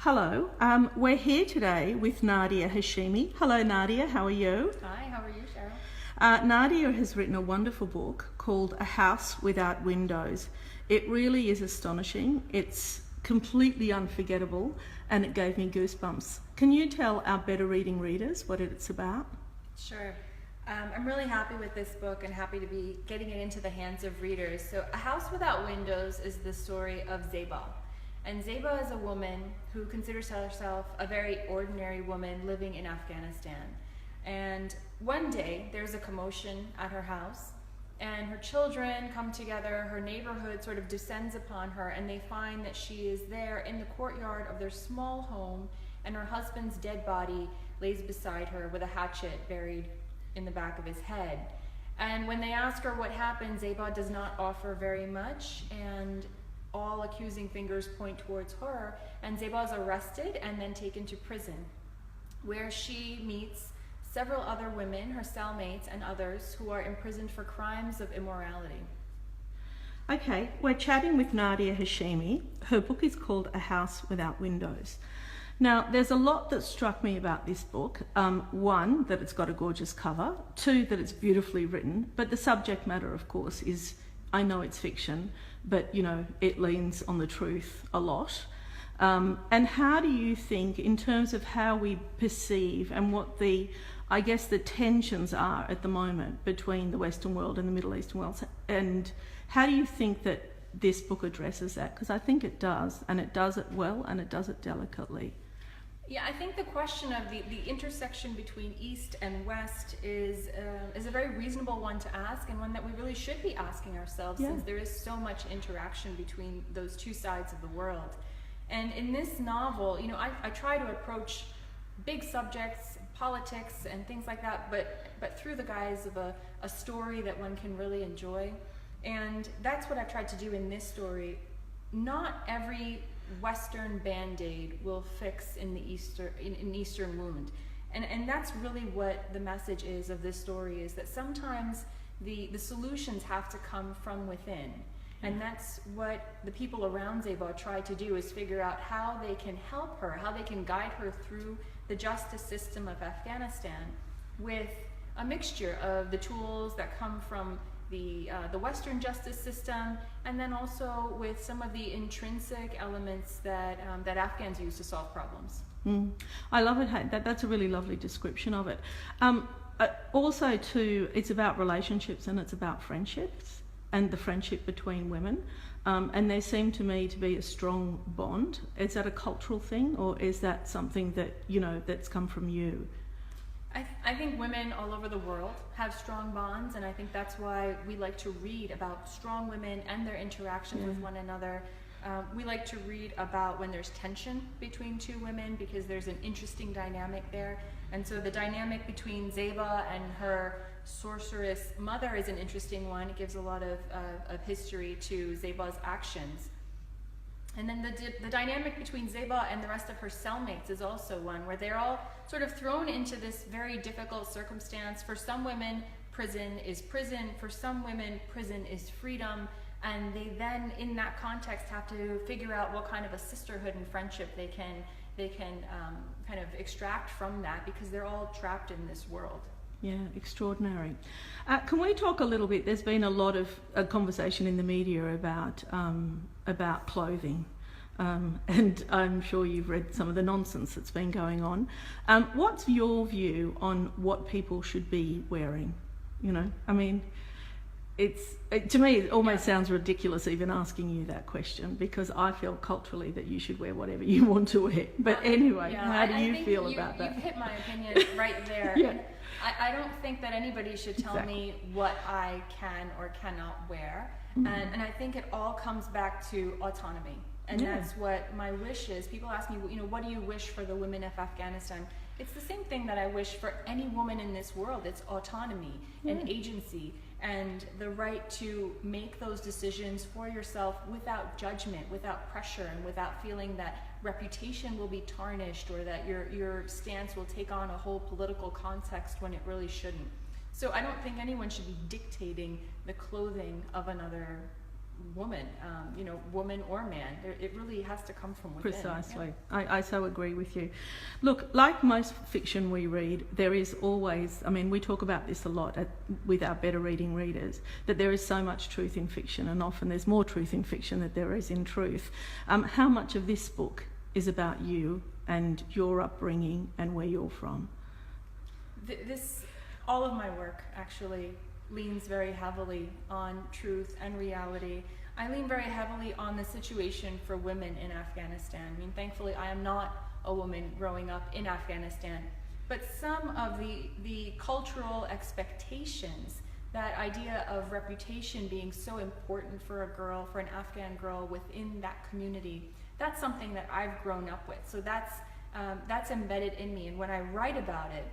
Hello, we're here today with Nadia Hashimi. Hello Nadia, how are you? Hi, how are you, Cheryl? Nadia has written a wonderful book called A House Without Windows. It really is astonishing, it's completely unforgettable, and it gave me goosebumps. Can you tell our better reading readers what it's about? Sure. I'm really happy with this book and happy to be getting it into the hands of readers. So A House Without Windows is the story of Zeba. And Zeba is a woman who considers herself a very ordinary woman living in Afghanistan. And one day there's a commotion at her house and her children come together, her neighborhood sort of descends upon her, and they find that she is there in the courtyard of their small home, and her husband's dead body lays beside her with a hatchet buried in the back of his head. And when they ask her what happened, Zeba does not offer very much, and all accusing fingers point towards her, and Zeba is arrested and then taken to prison, where she meets several other women, her cellmates and others, who are imprisoned for crimes of immorality. Okay, we're chatting with Nadia Hashimi. Her book is called A House Without Windows. Now, there's a lot that struck me about this book. One, that it's got a gorgeous cover. Two, that it's beautifully written. But the subject matter, of course, is, I know it's fiction, but, you know, it leans on the truth a lot. And how do you think, in terms of how we perceive and what the tensions are at the moment between the Western world and the Middle Eastern world, and how do you think that this book addresses that? Because I think it does, and it does it well, and it does it delicately. Yeah, I think the question of the intersection between East and West is a very reasonable one to ask, and one that we really should be asking ourselves, since there is so much interaction between those two sides of the world. And in this novel, you know, I try to approach big subjects, politics and things like that, but through the guise of a story that one can really enjoy. And that's what I've tried to do in this story. Not every Western Band-Aid will fix in the Eastern wound. And that's really what the message is of this story, is that sometimes the solutions have to come from within. And that's what the people around Zeba try to do, is figure out how they can help her, how they can guide her through the justice system of Afghanistan with a mixture of the tools that come from the Western justice system, and then also with some of the intrinsic elements that Afghans use to solve problems. I love it. That's a really lovely description of it. Also, too, it's about relationships and it's about friendships and the friendship between women. And there seemed to me to be a strong bond. Is that a cultural thing, or is that something that, you know, that's come from you? I think women all over the world have strong bonds, and I think that's why we like to read about strong women and their interactions with one another. We like to read about when there's tension between two women, because there's an interesting dynamic there. And so the dynamic between Zeba and her sorceress mother is an interesting one. It gives a lot of history to Zeba's actions. And then the dynamic between Zeba and the rest of her cellmates is also one where they're all sort of thrown into this very difficult circumstance. For some women, prison is prison. For some women, prison is freedom. And they then, in that context, have to figure out what kind of a sisterhood and friendship they can kind of extract from that, because they're all trapped in this world. Yeah, extraordinary. Can we talk a little bit? There's been a lot of conversation in the media about clothing, and I'm sure you've read some of the nonsense that's been going on. What's your view on what people should be wearing? You know, I mean, to me it almost sounds ridiculous even asking you that question, because I feel culturally that you should wear whatever you want to wear. But anyway, how do you feel about that? You've hit my opinion right there. Yeah. I don't think that anybody should tell me what I can or cannot wear. And I think it all comes back to autonomy. And that's what my wish is. People ask me, you know, what do you wish for the women of Afghanistan? It's the same thing that I wish for any woman in this world. It's autonomy and agency, and the right to make those decisions for yourself without judgment, without pressure, and without feeling that reputation will be tarnished, or that your stance will take on a whole political context when it really shouldn't. So I don't think anyone should be dictating the clothing of another woman, woman or man. It really has to come from within. Precisely. Yeah. I so agree with you. Look, like most fiction we read, there is always, we talk about this a lot with our better reading readers, that there is so much truth in fiction, and often there's more truth in fiction than there is in truth. How much of this book is about you and your upbringing and where you're from? All of my work actually leans very heavily on truth and reality. I lean very heavily on the situation for women in Afghanistan. Thankfully, I am not a woman growing up in Afghanistan, but some of the cultural expectations, that idea of reputation being so important for a girl, for an Afghan girl within that community, that's something that I've grown up with. So that's embedded in me, and when I write about it,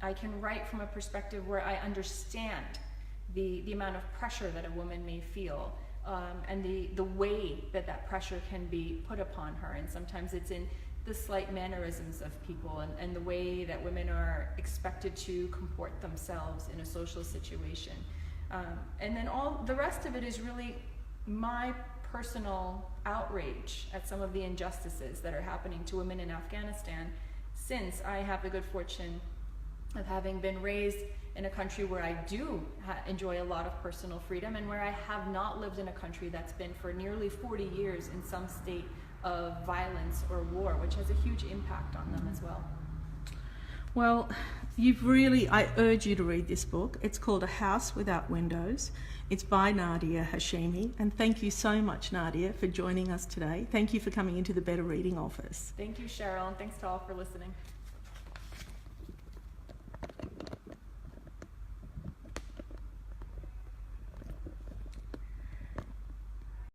I can write from a perspective where I understand the amount of pressure that a woman may feel, and the way that pressure can be put upon her. And sometimes it's in the slight mannerisms of people and the way that women are expected to comport themselves in a social situation. And then all the rest of it is really my personal outrage at some of the injustices that are happening to women in Afghanistan, since I have the good fortune of having been raised in a country where I do enjoy a lot of personal freedom, and where I have not lived in a country that's been for nearly 40 years in some state of violence or war, which has a huge impact on them as well. Well, I urge you to read this book. It's called A House Without Windows. It's by Nadia Hashimi. And thank you so much, Nadia, for joining us today. Thank you for coming into the Better Reading Office. Thank you, Cheryl, and thanks to all for listening.